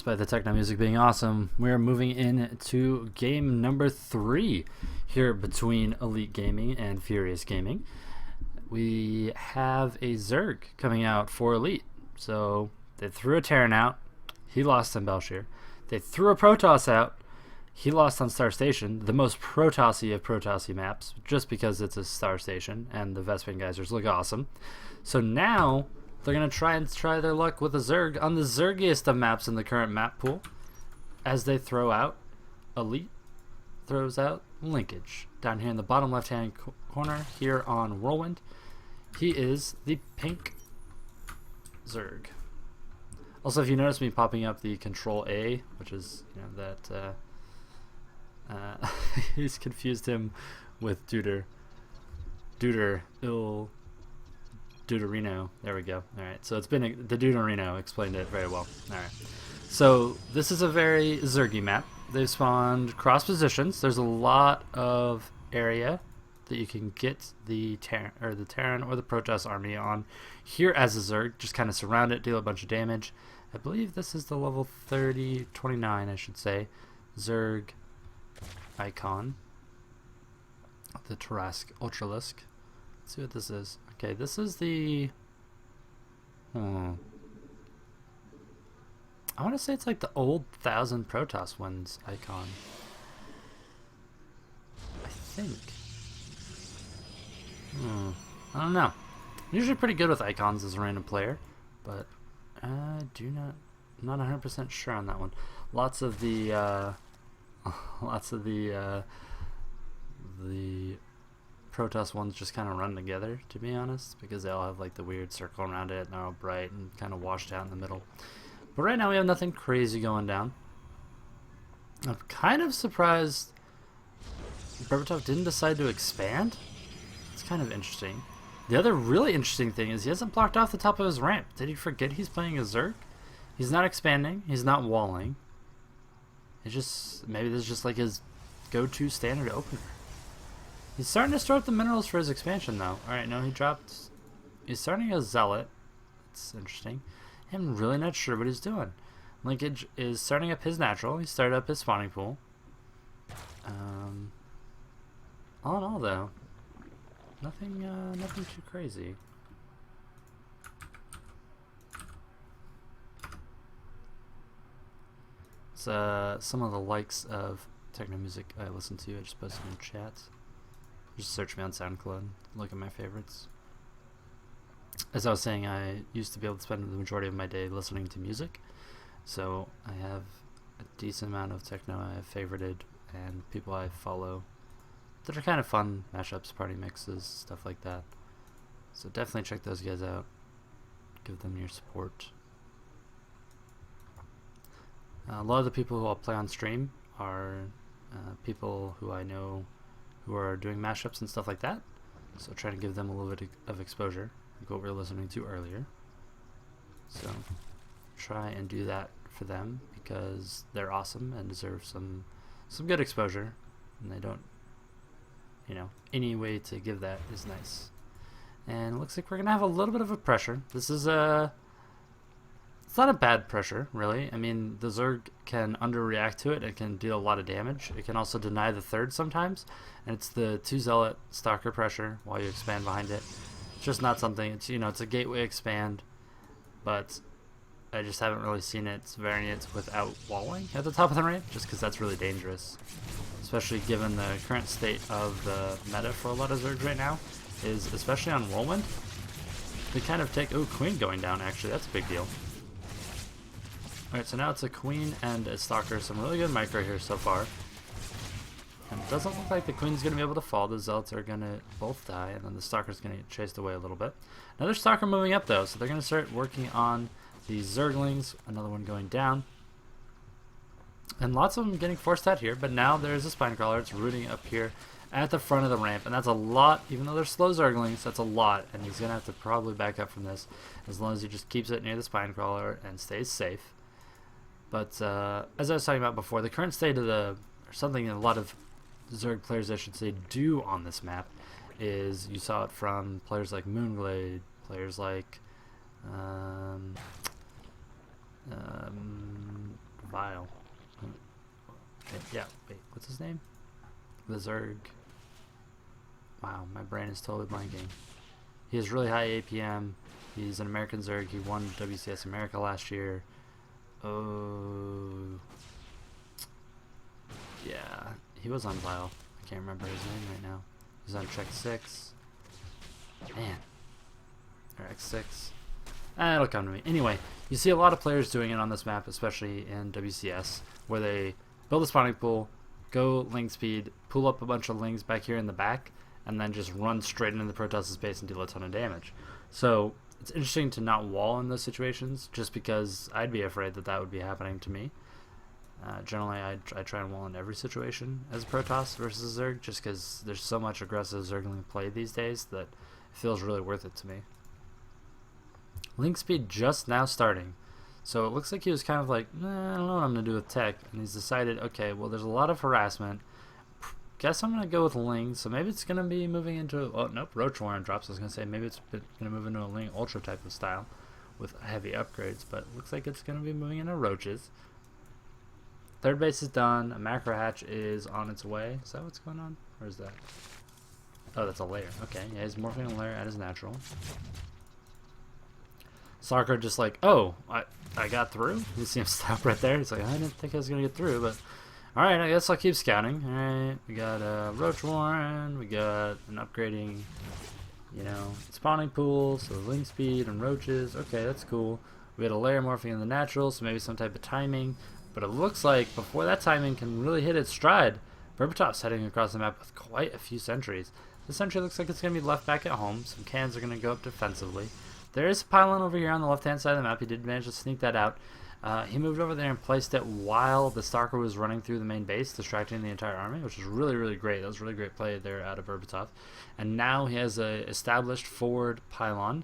Despite the techno music being awesome, we're moving into game number 3 here between Elite Gaming and Furious Gaming. We have a Zerg coming out for Elite. So they threw a Terran out. He lost on Belshir. They threw a Protoss out. He lost on Star Station, the most Protossy of Protossy maps, just because it's a Star Station and the Vespene geysers look awesome. So now they're going to try their luck with a Zerg on the Zergiest of maps in the current map pool, as they throw out Elite, throws out Linkage. Down here in the bottom left hand corner here on Whirlwind, he is the pink Zerg. Also, if you notice me popping up the Control A, which is, you know, that he's confused him with Deuterino. There we go. Alright, so it's been the Deuterino explained it very well. Alright, so this is a very Zergy map. They've spawned cross positions. There's a lot of area that you can get the Terran or the Protoss army on here as a Zerg. Just kind of surround it, deal a bunch of damage. I believe this is the level 29, I should say, Zerg icon. The Tarask Ultralisk. Let's see what this is. Okay, this is the... I want to say it's like the old 1000 Protoss wins icon. I think. I don't know. I'm usually pretty good with icons as a random player, but I do not... I'm not 100% sure on that one. Lots of the Protoss ones just kind of run together, to be honest, because they all have like the weird circle around it and they're all bright and kind of washed out in the middle. But right now we have nothing crazy going down. I'm kind of surprised berbATOV didn't decide to expand. It's kind of interesting. The other really interesting thing is he hasn't blocked off the top of his ramp. Did he forget he's playing a Zerg? He's not expanding. He's not walling. It's just, maybe this is just like his go-to standard opener. He's starting to store up the minerals for his expansion, though. Alright, no, he's starting a Zealot. It's interesting. I'm really not sure what he's doing. Linkage is starting up his natural. He started up his spawning pool. All in all, though, nothing too crazy. It's some of the likes of techno music I listen to. I just posted in chat. Just search me on SoundCloud. Look at my favorites. As I was saying, I used to be able to spend the majority of my day listening to music, so I have a decent amount of techno I have favorited and people I follow that are kind of fun mashups, party mixes, stuff like that. So definitely check those guys out. Give them your support. A lot of the people who I'll play on stream are people who I know who are doing mashups and stuff like that. So try to give them a little bit of exposure, like what we were listening to earlier. So try and do that for them because they're awesome and deserve some good exposure, and they don't, you know, any way to give that is nice. And it looks like we're gonna have a little bit of a pressure. This is it's not a bad pressure, really. I mean, the Zerg can underreact to it. It can deal a lot of damage. It can also deny the third sometimes. And it's the 2 Zealot Stalker pressure while you expand behind it. It's just not something, it's, you know, it's a gateway expand. But I just haven't really seen its variants without walling at the top of the ramp, just because that's really dangerous. Especially given the current state of the meta for a lot of Zergs right now, is especially on Whirlwind. They kind of take, ooh, Queen going down, actually, that's a big deal. Alright, so now it's a Queen and a Stalker. Some really good micro here so far. And it doesn't look like the Queen's going to be able to fall. The Zealots are going to both die, and then the Stalker's going to get chased away a little bit. Another Stalker moving up, though, so they're going to start working on the Zerglings. Another one going down. And lots of them getting forced out here, but now there's a Spinecrawler. It's rooting up here at the front of the ramp, and that's a lot. Even though they're slow Zerglings, that's a lot, and he's going to have to probably back up from this as long as he just keeps it near the Spinecrawler and stays safe. But as I was talking about before, the current state of or something a lot of Zerg players, I should say, do on this map is, you saw it from players like Moonglade, players like Vile. Okay, yeah, wait, what's his name? The Zerg. Wow, my brain is totally blanking. He has really high APM. He's an American Zerg. He won WCS America last year. Oh. Yeah, he was on Vile. I can't remember his name right now. He's on Trek 6. Man. Or X6. It'll come to me. Anyway, you see a lot of players doing it on this map, especially in WCS, where they build a spawning pool, go link speed, pull up a bunch of lings back here in the back, and then just run straight into the Protoss' base and deal a ton of damage. So it's interesting to not wall in those situations, just because I'd be afraid that that would be happening to me. Generally, I try and wall in every situation as a Protoss versus a Zerg, just because there's so much aggressive Zergling play these days that it feels really worth it to me. Link speed just now starting, so it looks like he was kind of like, nah, I don't know what I'm going to do with tech, and he's decided, okay, well there's a lot of harassment, guess I'm going to go with Ling, so maybe it's going to be moving into, oh nope, Roach Warren drops, I was going to say maybe it's going to move into a Ling Ultra type of style with heavy upgrades, but it looks like it's going to be moving into Roaches. Third base is done, a macro hatch is on its way. Is that what's going on? Or is that? Oh, that's a layer. Okay, yeah, he's morphing a layer at his natural. Sarkar just like, oh, I got through? You see him stop right there? He's like, I didn't think I was going to get through, but alright, I guess I'll keep scouting. Alright, we got a Roach Warren, we got an upgrading, you know, spawning pool, so link speed and roaches. Okay, that's cool. We had a layer morphing in the natural, so maybe some type of timing. But it looks like before that timing can really hit its stride, berbATOV's heading across the map with quite a few sentries. The sentry looks like it's going to be left back at home. Some cans are going to go up defensively. There is a pylon over here on the left-hand side of the map. He did manage to sneak that out. He moved over there and placed it while the Stalker was running through the main base, distracting the entire army, which was really, really great. That was really great play there out of berbATOV. And now he has a established forward pylon,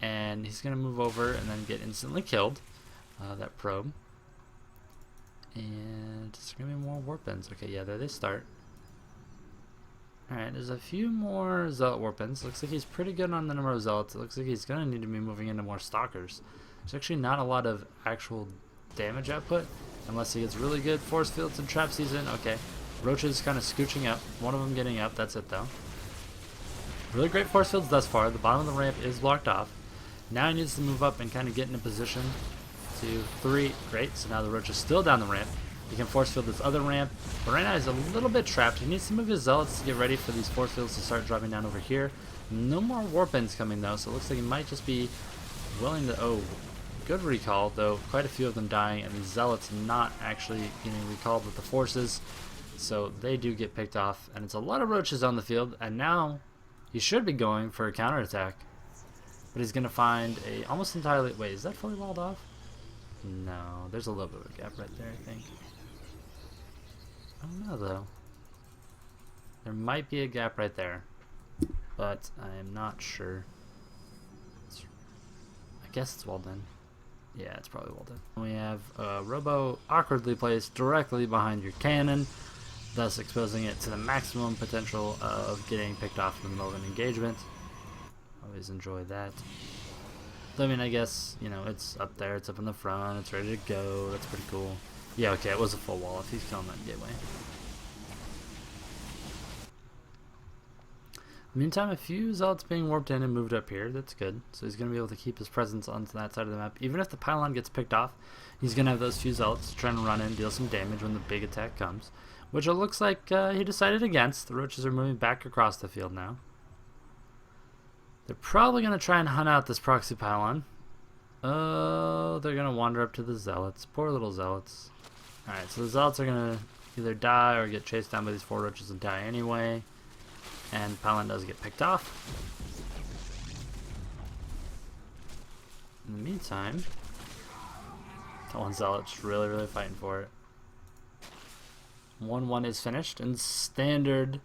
and he's going to move over and then get instantly killed. That probe. And there's going to be more warp ends. Okay, yeah, there they start. Alright, there's a few more Zealot warp ends. Looks like he's pretty good on the number of Zealots. It looks like he's going to need to be moving into more Stalkers. There's actually not a lot of actual damage output, unless he gets really good force fields and trap season. Okay, Roaches kind of scooching up. One of them getting up. That's it, though. Really great force fields thus far. The bottom of the ramp is blocked off. Now he needs to move up and kind of get in a position. 2, 3, great. So now the Roach is still down the ramp. He can force field this other ramp, but right now he's a little bit trapped. He needs to move his Zealots to get ready for these force fields to start dropping down over here. No more warp ends coming though, so it looks like he might just be willing to, oh, good recall, though quite a few of them dying, and these Zealots not actually getting recalled with the forces, so they do get picked off, and it's a lot of Roaches on the field, and now he should be going for a counterattack, but he's going to find a almost entirely, wait, is that fully walled off? No, there's a little bit of a gap right there, I think. I don't know, though. There might be a gap right there, but I am not sure. I guess it's walled in. Yeah, it's probably walled in. We have a Robo awkwardly placed directly behind your cannon, thus exposing it to the maximum potential of getting picked off in the middle of an engagement. Always enjoy that. I mean, I guess, you know, it's up there, it's up in the front, it's ready to go, that's pretty cool. Yeah, okay, it was a full wall if he's killing that gateway. Meantime, a few Zealots being warped in and moved up here, that's good. So he's going to be able to keep his presence on that side of the map. Even if the pylon gets picked off, he's going to have those few Zealots trying to run in, deal some damage when the big attack comes. Which it looks like he decided against. The Roaches are moving back across the field now. They're probably going to try and hunt out this proxy pylon. Oh, they're going to wander up to the Zealots. Poor little Zealots. Alright, so the Zealots are going to either die or get chased down by these 4 Roaches and die anyway. And pylon does get picked off. In the meantime, that one Zealot's really, really fighting for it. 1-1 is finished in standard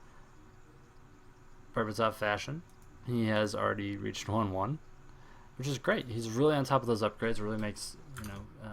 berbATOV fashion. He has already reached 1-1, which is great. He's really on top of those upgrades. Really makes, you know,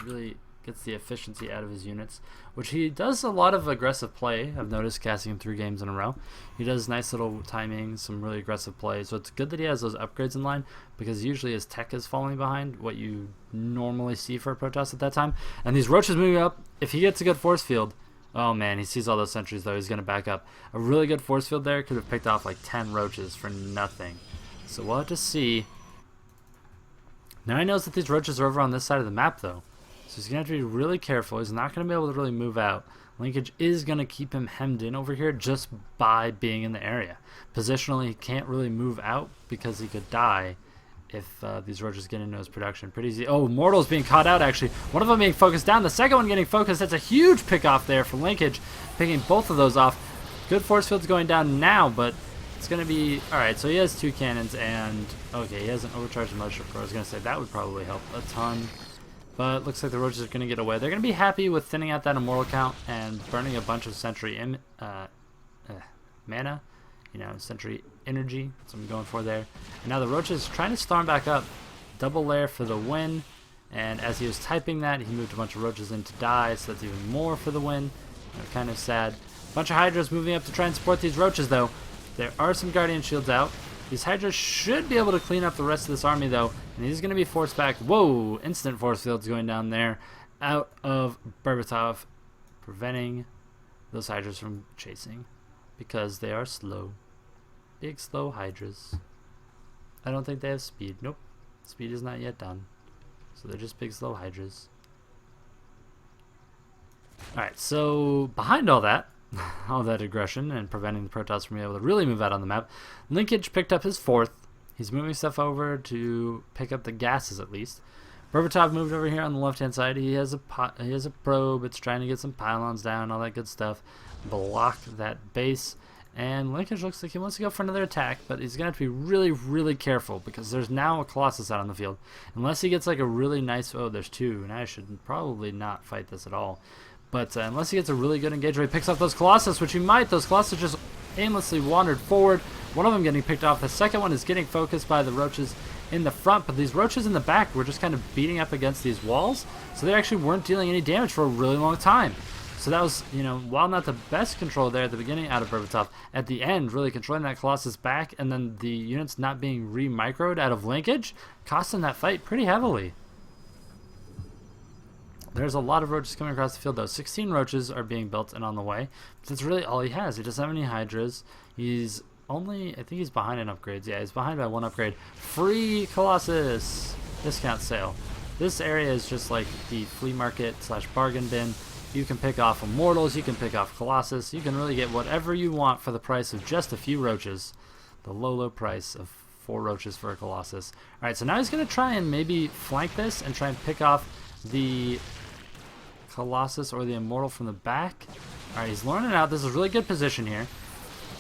really gets the efficiency out of his units, which he does a lot of aggressive play. I've noticed casting him 3 games in a row. He does nice little timing, some really aggressive play. So it's good that he has those upgrades in line, because usually his tech is falling behind what you normally see for a Protoss at that time. And these roaches moving up, if he gets a good force field, oh man, he sees all those sentries though, he's going to back up. A really good force field there could have picked off like 10 roaches for nothing. So we'll have to see. Now he knows that these roaches are over on this side of the map though. So he's going to have to be really careful. He's not going to be able to really move out. Linkage is going to keep him hemmed in over here just by being in the area. Positionally, he can't really move out because he could die if these roaches get into his production. Pretty easy. Oh, Mortal's being caught out actually. One of them being focused down. The second one getting focused. That's a huge pick off there for Linkage. Picking both of those off. Good force field's going down now, but it's going to be... Alright, so he has 2 cannons and... Okay, he has an overcharged mothership core. I was going to say that would probably help a ton. But looks like the roaches are going to get away. They're going to be happy with thinning out that immortal count and burning a bunch of sentry mana. You know, sentry energy. That's what I'm going for there. And now the roaches trying to storm back up. Double lair for the win. And as he was typing that, he moved a bunch of roaches in to die. So that's even more for the win. You know, kind of sad. A bunch of hydras moving up to try and support these roaches though. There are some guardian shields out. These hydras should be able to clean up the rest of this army though, and he's going to be forced back. Whoa! Instant force fields going down there out of berbATOV, preventing those hydras from chasing because they are slow. Big slow hydras. I don't think they have speed. Nope. Speed is not yet done. So they're just big slow hydras. Alright, so behind all that aggression and preventing the Protoss from being able to really move out on the map, Linkage picked up his 4th. He's moving stuff over to pick up the gases at least. berbATOV moved over here on the left-hand side. He has a probe. It's trying to get some pylons down, all that good stuff. Block that base. And Linkage looks like he wants to go for another attack, but he's going to have to be really, really careful because there's now a Colossus out on the field. Unless he gets like a really nice... Oh, there's 2, and I should probably not fight this at all. But unless he gets a really good engage where he picks up those Colossus, which he might, those Colossus just aimlessly wandered forward. One of them getting picked off. The second one is getting focused by the roaches in the front, but these roaches in the back were just kind of beating up against these walls, so they actually weren't dealing any damage for a really long time. So that was, you know, while not the best control there at the beginning out of berbATOV, at the end, really controlling that Colossus back, and then the units not being re-microed out of Linkage, costing that fight pretty heavily. There's a lot of roaches coming across the field though. 16 roaches are being built and on the way. But that's really all he has. He doesn't have any hydras. He's only, I think he's behind in upgrades. Yeah, he's behind by 1 upgrade. Free Colossus discount sale. This area is just like the flea market / bargain bin. You can pick off Immortals, you can pick off Colossus. You can really get whatever you want for the price of just a few roaches. The low, low price of 4 roaches for a Colossus. Alright, so now he's going to try and maybe flank this and try and pick off the Colossus or the Immortal from the back. Alright, he's luring it out. This is a really good position here.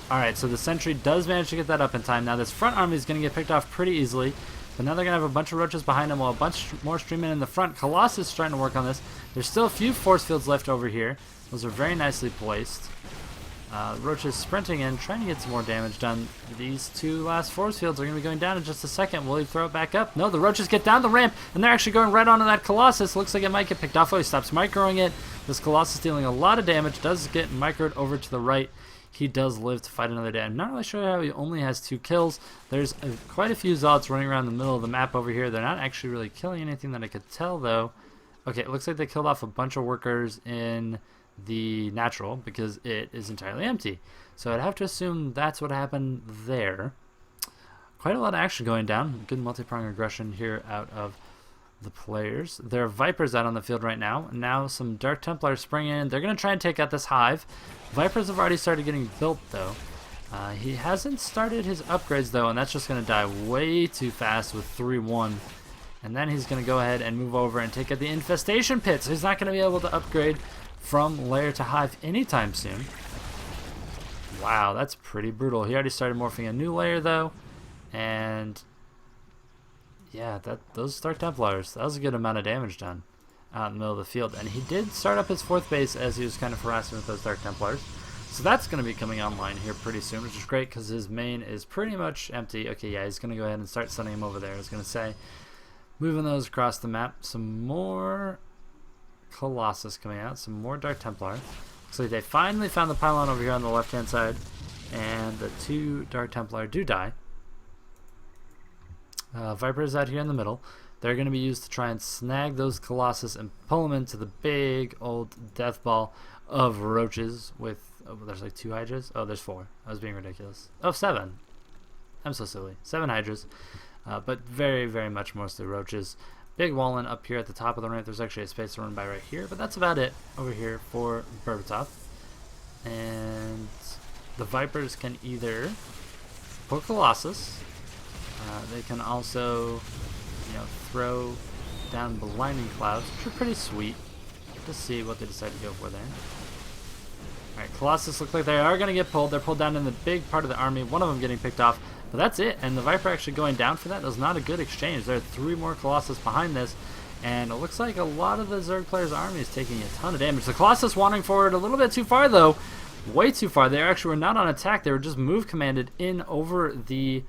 Alright, so the sentry does manage to get that up in time. Now this front army is going to get picked off pretty easily. But now they're going to have a bunch of roaches behind him while a bunch more streaming in the front. Colossus is trying to work on this. There's still a few force fields left over here. Those are very nicely placed. Roaches sprinting in, trying to get some more damage done. These 2 last force fields are going to be going down in just a second. Will he throw it back up? No, the roaches get down the ramp, and they're actually going right onto that Colossus. Looks like it might get picked off. Oh, he stops microing it. This Colossus dealing a lot of damage. Does get microed over to the right. He does live to fight another day. I'm not really sure how he only has 2 kills. There's quite a few Zealots running around the middle of the map over here. They're not actually really killing anything that I could tell, though. Okay, it looks like they killed off a bunch of workers in the natural because it is entirely empty. So I'd have to assume that's what happened there. Quite a lot of action going down. Good multi-pronged aggression here out of the players. There are Vipers out on the field right now. Now some Dark Templars spring in. They're going to try and take out this hive. Vipers have already started getting built though. He hasn't started his upgrades though, and that's just going to die way too fast with 3-1. And then he's going to go ahead and move over and take out the infestation pit. So he's not going to be able to upgrade from lair to hive anytime soon. Wow, that's pretty brutal. He already started morphing a new layer though, and yeah, those Dark Templars, that was a good amount of damage done out in the middle of the field. And he did start up his 4th base as he was kind of harassing with those Dark Templars. So that's going to be coming online here pretty soon, which is great because his main is pretty much empty. Okay, yeah, he's going to go ahead and start sending him over there. I was going to say, moving those across the map. Some more Colossus coming out. Some more Dark Templar. Looks like they finally found the pylon over here on the left-hand side. And the 2 Dark Templar do die. Vipers out here in the middle. They're going to be used to try and snag those Colossus and pull them into the big old death ball of roaches with... Oh, there's like 2 Hydras? Oh, there's 4. I was being ridiculous. Oh, 7. I'm so silly. 7 Hydras. But very, very much mostly roaches. Big Wallen up here at the top of the ramp. There's actually a space to run by right here. But that's about it over here for berbATOV. And the Vipers can either pull Colossus. They can also, throw down Blinding Clouds, which are pretty sweet. Just see what they decide to go for there. Alright, Colossus look like they are going to get pulled. They're pulled down in the big part of the army. One of them getting picked off. But that's it. And the Viper actually going down for that. That was not a good exchange. There are 3 more Colossus behind this. And it looks like a lot of the Zerg players' army is taking a ton of damage. The Colossus wandering forward a little bit too far, though. Way too far. They actually were not on attack. They were just move commanded in over the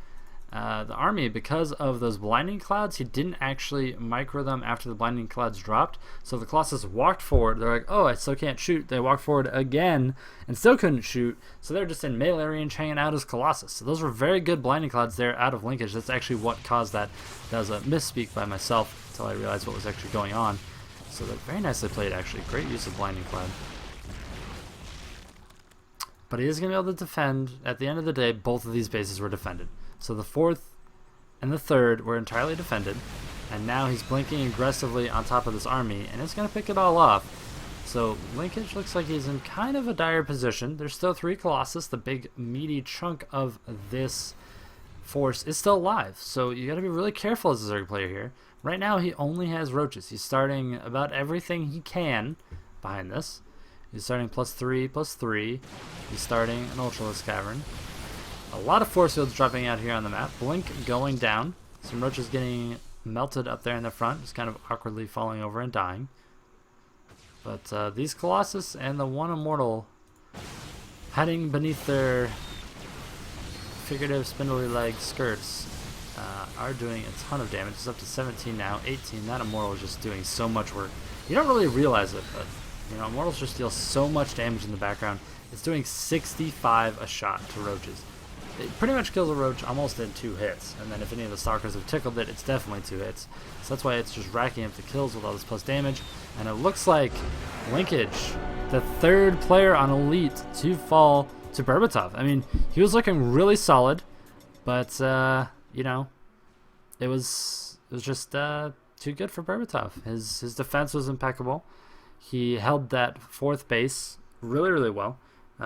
army because of those blinding clouds. He didn't actually micro them after the blinding clouds dropped. So the Colossus walked forward. They're like, oh, I still can't shoot. They walked forward again and still couldn't shoot. So they're just in melee range hanging out as Colossus. So those were very good blinding clouds there out of linkage. That's actually what caused that. That was a misspeak by myself until I realized what was actually going on. So they're very nicely played, actually. Great use of blinding cloud. But he is going to be able to defend. At the end of the day, both of these bases were defended. So the 4th and the 3rd were entirely defended, and now he's blinking aggressively on top of this army, and it's going to pick it all off. So Linkage looks like he's in kind of a dire position. There's still 3 Colossus. The big meaty chunk of this force is still alive, so you got to be really careful as a Zerg player here. Right now he only has roaches. He's starting about everything he can behind this. He's starting +3/+3. He's starting an Ultralisk Cavern. A lot of force fields dropping out here on the map. Blink going down. Some roaches getting melted up there in the front, just kind of awkwardly falling over and dying. But these Colossus and the 1 Immortal hiding beneath their figurative spindly leg skirts are doing a ton of damage. It's up to 17 now, 18. That Immortal is just doing so much work. You don't really realize it, but Immortals just deal so much damage in the background. It's doing 65 a shot to roaches. It pretty much kills a roach almost in 2 hits, and then if any of the stalkers have tickled it, it's definitely 2 hits. So that's why it's just racking up the kills with all this plus damage. And it looks like Linkage, the 3rd player on Elite to fall to berbATOV. I mean, he was looking really solid, but it was just too good for berbATOV. His defense was impeccable. He held that 4th base really, really well.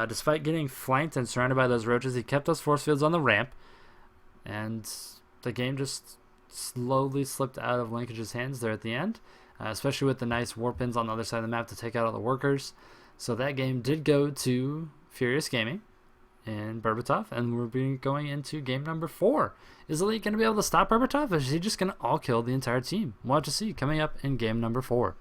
Despite getting flanked and surrounded by those roaches, he kept those force fields on the ramp, and the game just slowly slipped out of Linkage's hands there at the end, especially with the nice warpins on the other side of the map to take out all the workers. So that game did go to Furious Gaming in berbATOV, and we're going into game number 4. Is Elite going to be able to stop berbATOV, or is he just going to all kill the entire team? We'll have to see coming up in game number 4.